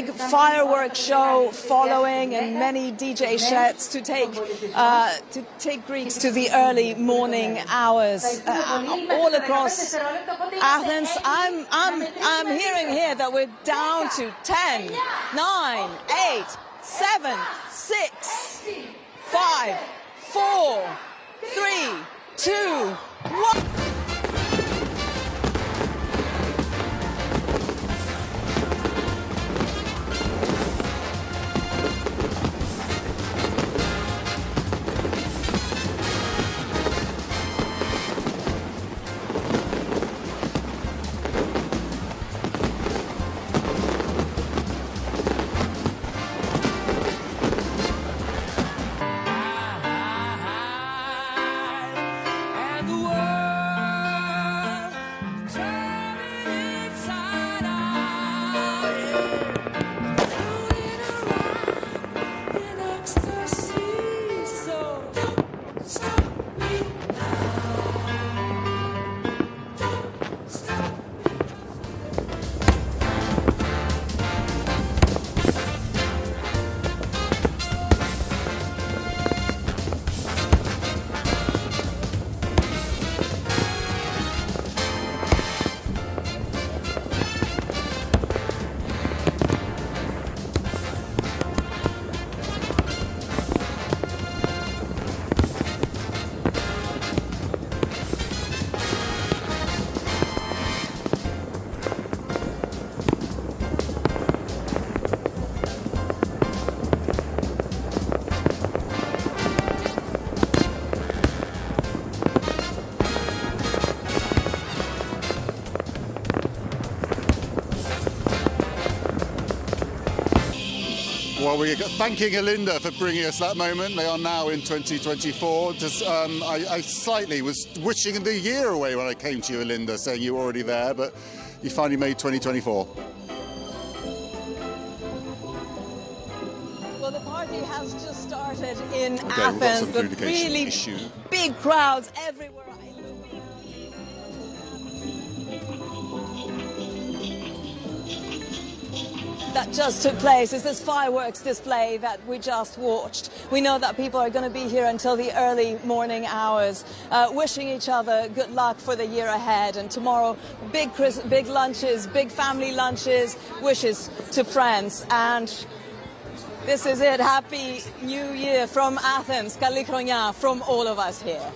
big fireworks show following and many DJ sets to take Greeks to the early morning hours all across Athens. I'm hearing here that we're down to 10, 9, 8, 7, 6, 5, 4, 3, 2, 1. Well, we're thanking Alinda for bringing us that moment. They are now in 2024. I slightly was wishing the year away when I came to you, Alinda, saying you were already there, but you finally made 2024. Well, the party has just started in Okay, Athens. we've got some The communication really issue. big crowds everywhere. That just took place is this fireworks display that we just watched. We know that people are going to be here until the early morning hours, wishing each other good luck for the year ahead. And tomorrow, big lunches, big family lunches, wishes to friends. And this is it. Happy New Year from Athens. Kalli Kronia from all of us here.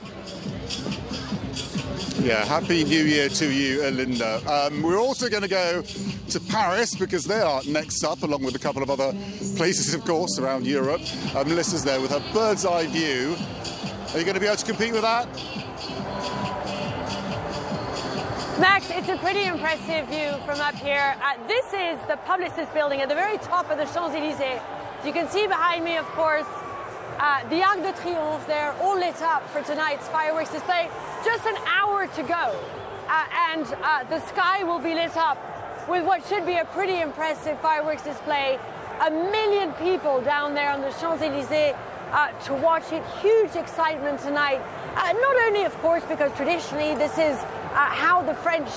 Yeah, Happy New Year to you, Alinda. We're also going to go to Paris because they are next up, along with a couple of other places, of course, around Europe. Melissa's there with her bird's eye view. Are you going to be able to compete with that? Max, it's a pretty impressive view from up here. This is the Publicis building at the very top of the Champs-Élysées. You can see behind me, of course, the Arc de Triomphe there, all lit up for tonight's fireworks display. Just an hour to go, and the sky will be lit up with what should be a pretty impressive fireworks display. 1 million people down there on the Champs-Élysées to watch it. Huge excitement tonight. Not only, of course, because traditionally this is how the French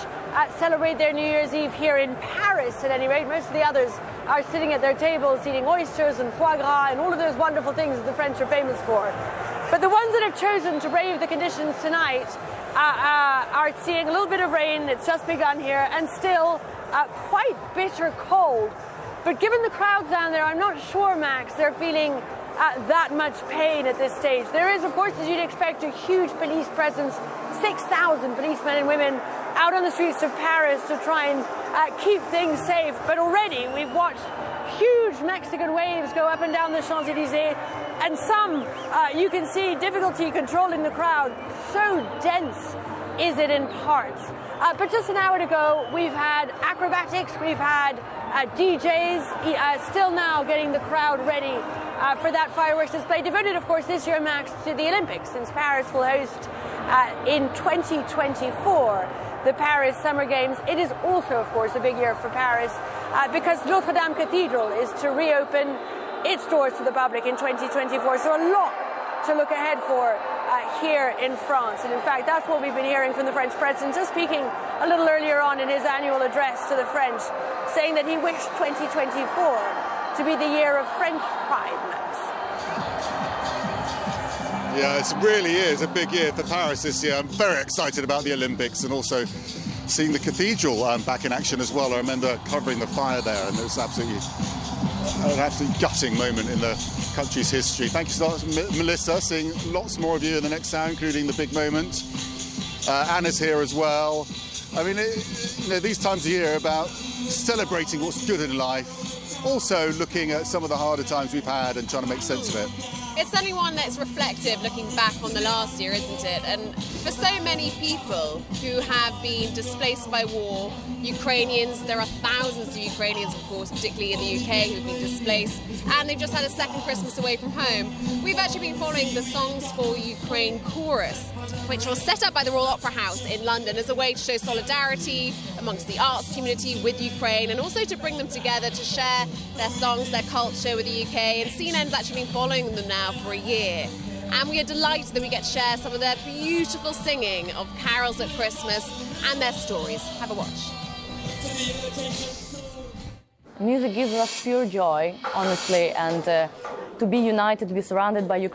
celebrate their New Year's Eve here in Paris, at any rate. Most of the others are sitting at their tables eating oysters and foie gras and all of those wonderful things that the French are famous for. But the ones that have chosen to brave the conditions tonight are seeing a little bit of rain. It's just begun here, and still quite bitter cold. But given the crowds down there, I'm not sure, Max, they're feeling that much pain at this stage. There is, of course, as you'd expect, a huge police presence. 6,000 policemen and women out on the streets of Paris to try and keep things safe. But already we've watched huge Mexican waves go up and down the Champs-Élysées, and some, you can see, difficulty controlling the crowd. So dense is it in parts. But just an hour ago, we've had acrobatics, we've had DJs, still now getting the crowd ready for that fireworks display, devoted, of course, this year, Max, to the Olympics, since Paris will host in 2024 the Paris Summer Games. It is also, of course, a big year for Paris because Notre Dame Cathedral is to reopen its doors to the public in 2024. So a lot to look ahead for here in France. And in fact, that's what we've been hearing from the French president, just speaking a little earlier on in his annual address to the French, saying that he wished 2024 to be the year of French pride, Max. Yeah, it really is a big year for Paris this year. I'm very excited about the Olympics and also seeing the cathedral back in action as well. I remember covering the fire there, and it was absolutely gutting moment in the country's history. Thank you so much, Melissa. Seeing lots more of you in the next hour, including the big moment. Anna's here as well. I mean, these times of year are about celebrating what's good in life, also looking at some of the harder times we've had and trying to make sense of it. It's certainly one that's reflective, looking back on the last year, isn't it? And for so many people who have been displaced by war, Ukrainians, there are thousands of Ukrainians, of course, particularly in the UK, who've been displaced, and they've just had a second Christmas away from home. We've actually been following the Songs for Ukraine chorus, which was set up by the Royal Opera House in London as a way to show solidarity amongst the arts community with Ukraine, and also to bring them together to share their songs, their culture with the UK. And CNN's actually been following them now for a year, and we are delighted that we get to share some of their beautiful singing of carols at Christmas and their stories. Have a watch. Music gives us pure joy, honestly, and to be united, to be surrounded by Ukraine.